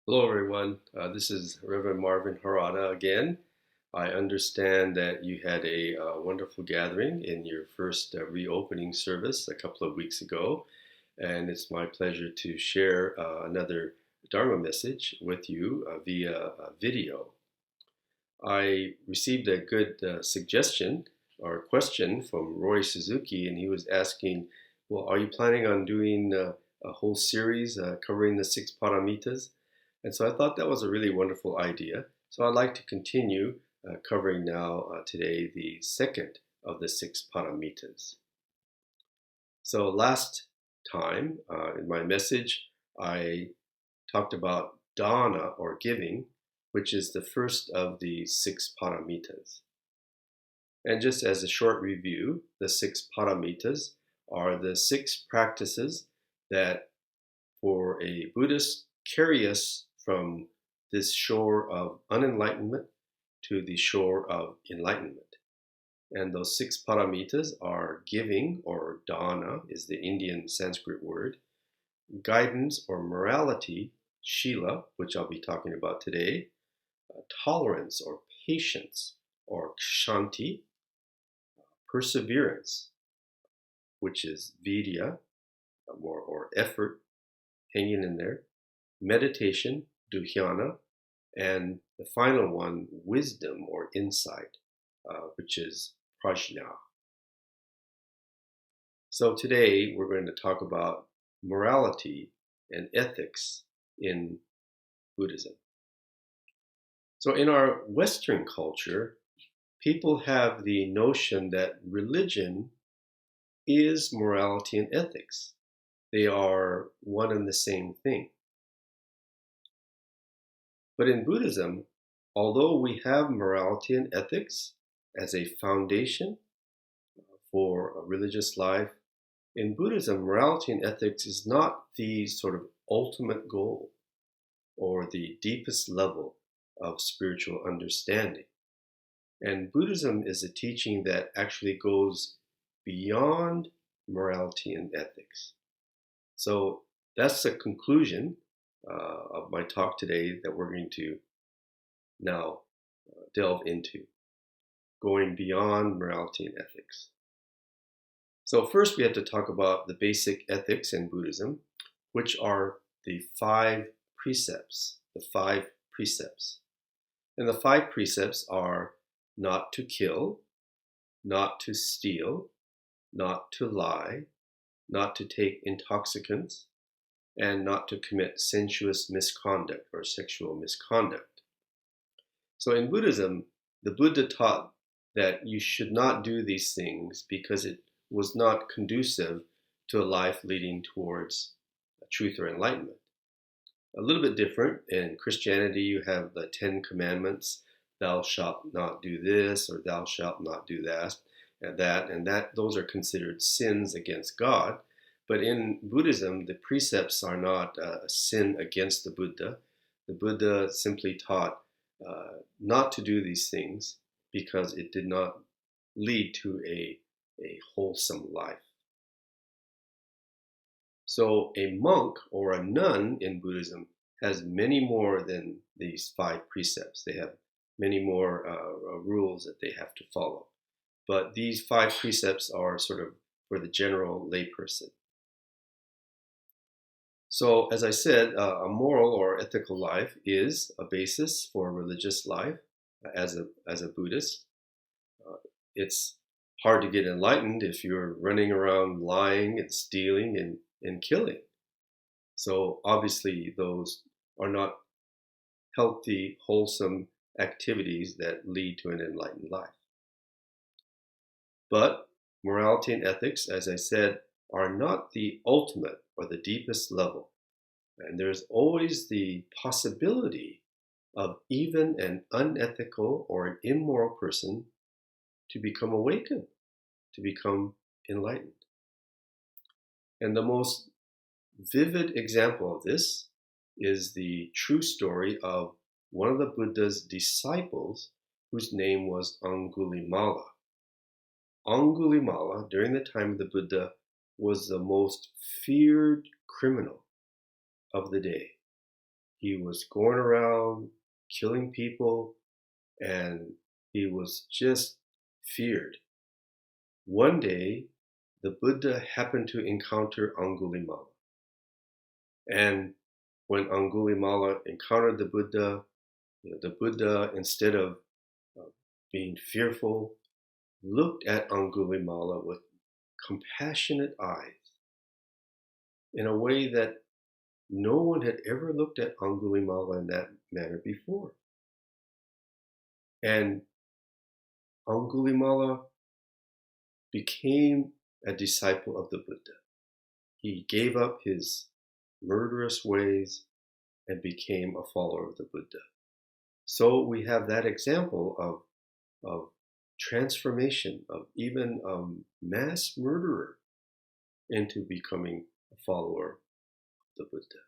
Hello, everyone. This is Reverend Marvin Harada again. I understand that you had a wonderful gathering in your first reopening service a couple of weeks ago, and it's my pleasure to share another Dharma message with you via video. I received a good suggestion or question from Roy Suzuki, and he was asking, well, are you planning on doing a whole series covering the six paramitas? And so I thought that was a really wonderful idea. So I'd like to continue covering now today the second of the six paramitas. So last time in my message, I talked about dana or giving, which is the first of the six paramitas. And just as a short review, the six paramitas are the six practices that for a Buddhist carry us from this shore of unenlightenment to the shore of enlightenment. And those six paramitas are giving, or dana is the Indian Sanskrit word, guidance or morality, Sila, which I'll be talking about today, tolerance or patience, or kshanti, perseverance, which is vidya, or effort, hanging in there, meditation, dhyana, and the final one, wisdom or insight, which is prajna. So today we're going to talk about morality and ethics in Buddhism. So in our Western culture, people have the notion that religion is morality and ethics. They are one and the same thing. But in Buddhism, although we have morality and ethics as a foundation for a religious life, in Buddhism, morality and ethics is not the sort of ultimate goal or the deepest level of spiritual understanding. And Buddhism is a teaching that actually goes beyond morality and ethics. So that's the conclusion of my talk today that we're going to now delve into, going beyond morality and ethics. So first we have to talk about the basic ethics in Buddhism, which are the five precepts, And the five precepts are not to kill, not to steal, not to lie, not to take intoxicants, and not to commit sensuous misconduct or sexual misconduct. So in Buddhism, the Buddha taught that you should not do these things because it was not conducive to a life leading towards truth or enlightenment. A little bit different in Christianity, you have the 10 Commandments, thou shalt not do this or thou shalt not do that, and those are considered sins against God. But in Buddhism, the precepts are not a sin against the Buddha. The Buddha simply taught not to do these things because it did not lead to a wholesome life. So a monk or a nun in Buddhism has many more than these five precepts. They have many more rules that they have to follow. But these five precepts are sort of for the general layperson. So, as I said, a moral or ethical life is a basis for religious life as a Buddhist. It's hard to get enlightened if you're running around lying and stealing and killing. So, obviously, those are not healthy, wholesome activities that lead to an enlightened life. But morality and ethics, as I said, are not the ultimate or the deepest level. And there's always the possibility of even an unethical or an immoral person to become awakened, to become enlightened. And the most vivid example of this is the true story of one of the Buddha's disciples whose name was Angulimala. Angulimala, during the time of the Buddha, was the most feared criminal of the day. He was going around killing people, and he was just feared. One day, the Buddha happened to encounter Angulimala. And when Angulimala encountered the Buddha, instead of being fearful, looked at Angulimala with compassionate eyes in a way that no one had ever looked at Angulimala in that manner before. And Angulimala became a disciple of the Buddha. He gave up his murderous ways and became a follower of the Buddha. So we have that example of transformation of even a mass murderer into becoming a follower of the Buddha.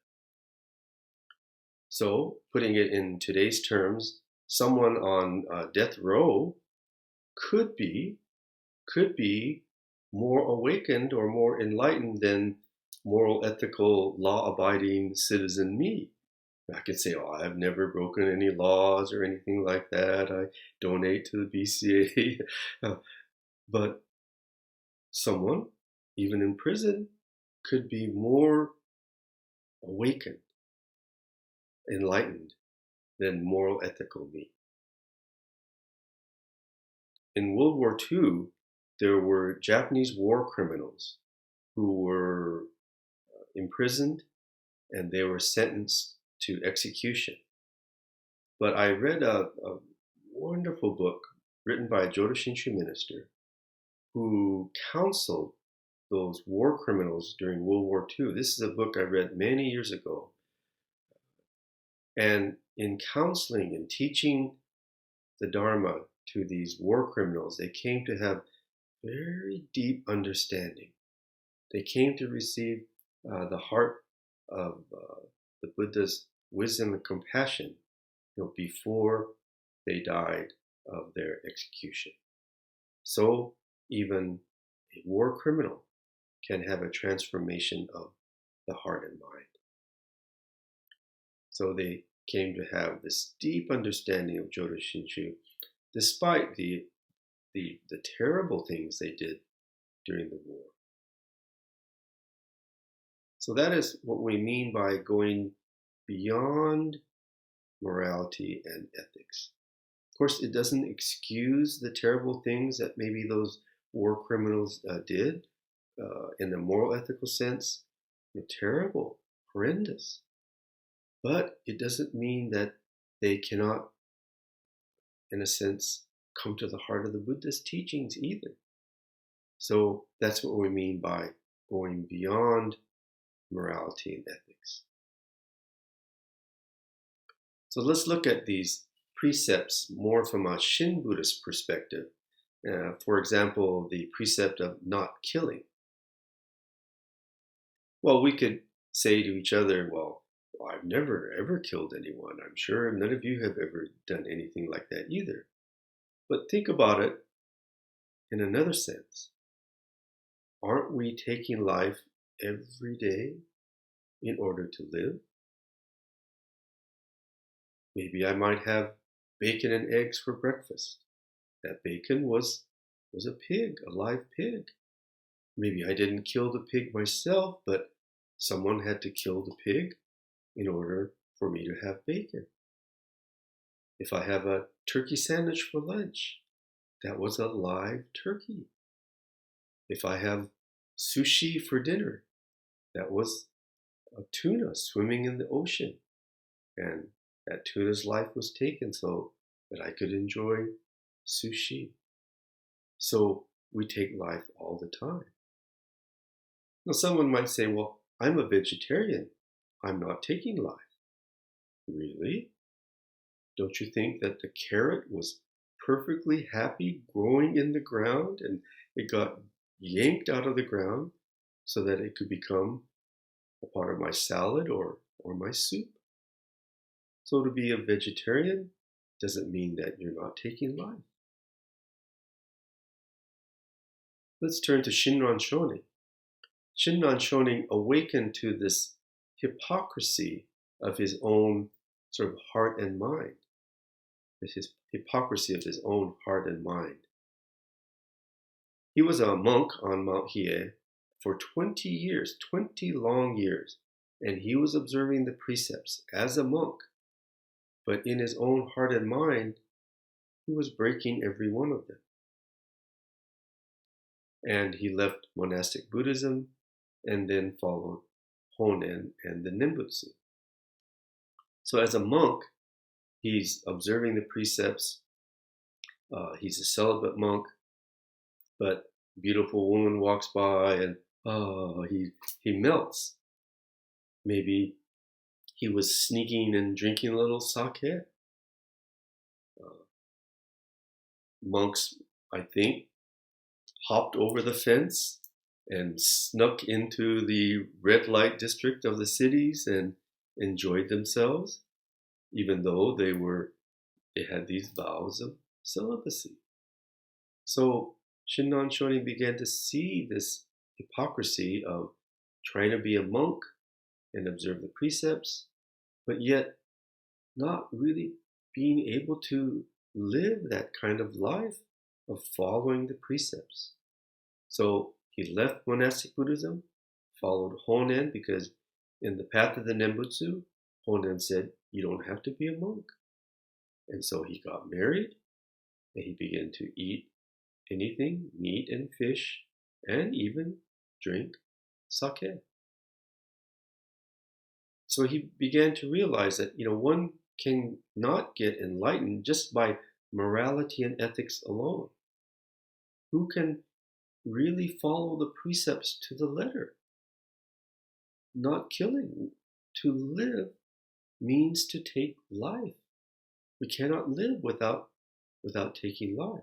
So, putting it in today's terms, someone on death row could be more awakened or more enlightened than moral, ethical, law-abiding citizen me. I could say, oh, I've never broken any laws or anything like that. I donate to the BCA. But someone, even in prison, could be more awakened, enlightened than moral, ethical me. In World War II, there were Japanese war criminals who were imprisoned and they were sentenced to execution. But I read a wonderful book written by a Jodo Shinshu minister who counseled those war criminals during World War II. This is a book I read many years ago. And in counseling and teaching the Dharma to these war criminals, they came to have very deep understanding. They came to receive the heart of the Buddha's wisdom and compassion, before they died of their execution. So even a war criminal can have a transformation of the heart and mind. So they came to have this deep understanding of Jodo Shinshu, despite the terrible things they did during the war. So that is what we mean by going beyond morality and ethics. Of course, it doesn't excuse the terrible things that maybe those war criminals did in the moral, ethical sense. Terrible, horrendous. But it doesn't mean that they cannot, in a sense, come to the heart of the Buddha's teachings either. So that's what we mean by going beyond morality and ethics. So let's look at these precepts more from a Shin Buddhist perspective. For example, the precept of not killing. Well, we could say to each other, well, I've never ever killed anyone. I'm sure none of you have ever done anything like that either. But think about it in another sense. Aren't we taking life every day in order to live? Maybe I might have bacon and eggs for breakfast. That bacon was a pig, a live pig. Maybe I didn't kill the pig myself, but someone had to kill the pig in order for me to have bacon. If I have a turkey sandwich for lunch, that was a live turkey. If I have sushi for dinner, that was a tuna swimming in the ocean. And that tuna's life was taken so that I could enjoy sushi. So we take life all the time. Now someone might say, well, I'm a vegetarian. I'm not taking life. Really? Don't you think that the carrot was perfectly happy growing in the ground and it got yanked out of the ground so that it could become a part of my salad or my soup? So to be a vegetarian doesn't mean that you're not taking life. Let's turn to Shinran Shonin. Shinran Shonin awakened to this hypocrisy of his own sort of heart and mind, his hypocrisy of his own heart and mind. He was a monk on Mount Hiei for 20 years, 20 long years, and he was observing the precepts as a monk. But in his own heart and mind, he was breaking every one of them. And he left monastic Buddhism and then followed Honen and the Nimbutsu. So as a monk, he's observing the precepts. He's a celibate monk, but a beautiful woman walks by and he melts. Maybe he was sneaking and drinking a little sake. Monks, I think, hopped over the fence and snuck into the red light district of the cities and enjoyed themselves, even though they had these vows of celibacy. So Shinran Shonin began to see this hypocrisy of trying to be a monk and observe the precepts, but yet not really being able to live that kind of life of following the precepts. So he left monastic Buddhism, followed Honen, because in the path of the Nembutsu, Honen said, you don't have to be a monk. And so he got married, and he began to eat anything, meat and fish, and even drink sake. So he began to realize that, one can not get enlightened just by morality and ethics alone. Who can really follow the precepts to the letter? Not killing. To live means to take life. We cannot live without taking life.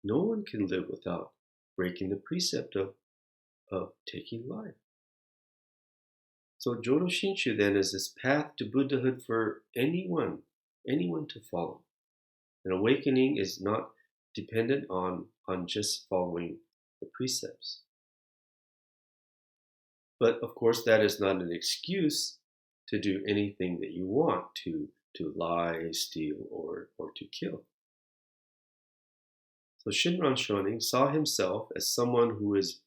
No one can live without breaking the precept of taking life. So Jodo Shinshu then is this path to Buddhahood for anyone to follow. An awakening is not dependent on just following the precepts. But of course, that is not an excuse to do anything that you want, to lie, steal, or to kill. So Shinran Shonin saw himself as someone who is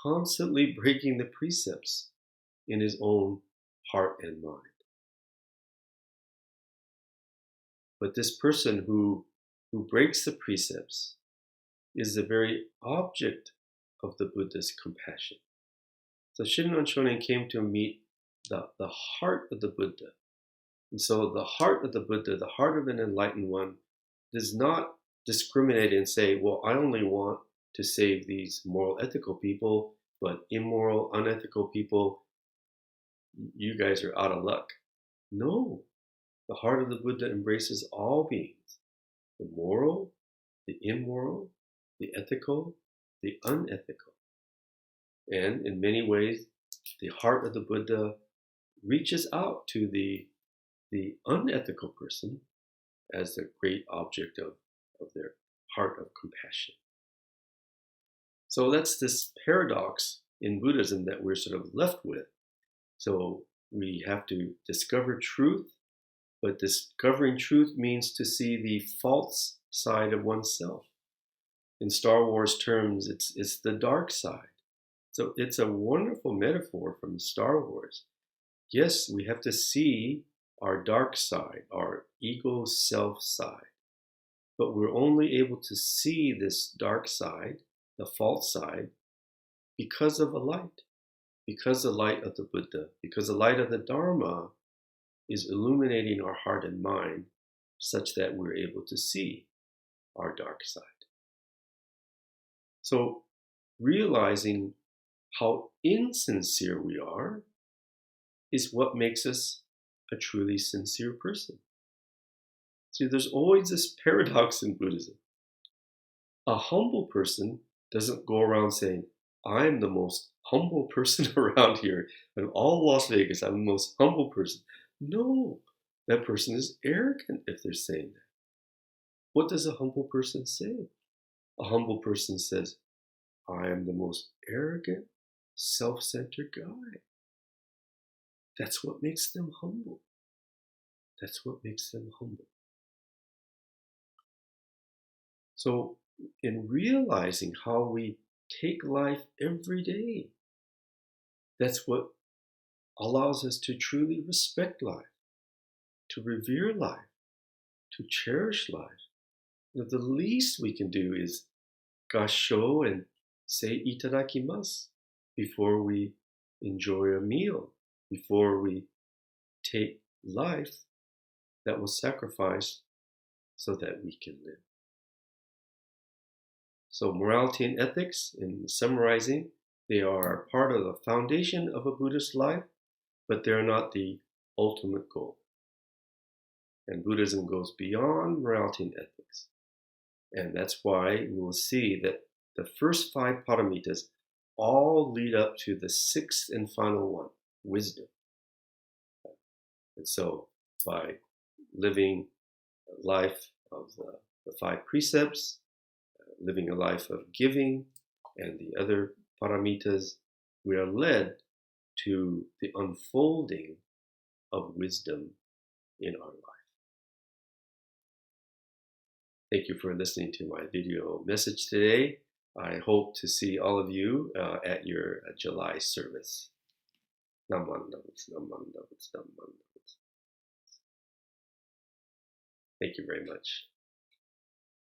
constantly breaking the precepts in his own heart and mind. But this person who breaks the precepts is the very object of the Buddha's compassion. So Shinran Shonin came to meet the heart of the Buddha. And so the heart of the Buddha, the heart of an enlightened one, does not discriminate and say, well, I only want to save these moral, ethical people, but immoral, unethical people, you guys are out of luck. No, the heart of the Buddha embraces all beings, the moral, the immoral, the ethical, the unethical. And in many ways, the heart of the Buddha reaches out to the unethical person as the great object of their heart of compassion. So that's this paradox in Buddhism that we're sort of left with. So we have to discover truth, but discovering truth means to see the false side of oneself. In Star Wars terms, it's the dark side. So it's a wonderful metaphor from Star Wars. Yes, we have to see our dark side, our ego self side. But we're only able to see this dark side, the false side, because of a light. Because the light of the Buddha, because the light of the Dharma is illuminating our heart and mind such that we're able to see our dark side. So realizing how insincere we are is what makes us a truly sincere person. See, there's always this paradox in Buddhism. A humble person doesn't go around saying, I'm the most humble person around here. In all Las Vegas, I'm the most humble person. No, that person is arrogant if they're saying that. What does a humble person say? A humble person says, I am the most arrogant, self-centered guy. That's what makes them humble. That's what makes them humble. So, in realizing how we take life every day, that's what allows us to truly respect life, to revere life, to cherish life. The least we can do is gasho and say itadakimasu before we enjoy a meal, before we take life that was sacrificed so that we can live. So morality and ethics, in summarizing, they are part of the foundation of a Buddhist life, but they're not the ultimate goal. And Buddhism goes beyond morality and ethics. And that's why we will see that the first 5 paramitas all lead up to the 6th and final one, wisdom. And so by living a life of the 5 precepts, living a life of giving, and the other paramitas, we are led to the unfolding of wisdom in our life. Thank you for listening to my video message today. I hope to see all of you at your July service. Namandavats, namandavats, namandavats. Thank you very much.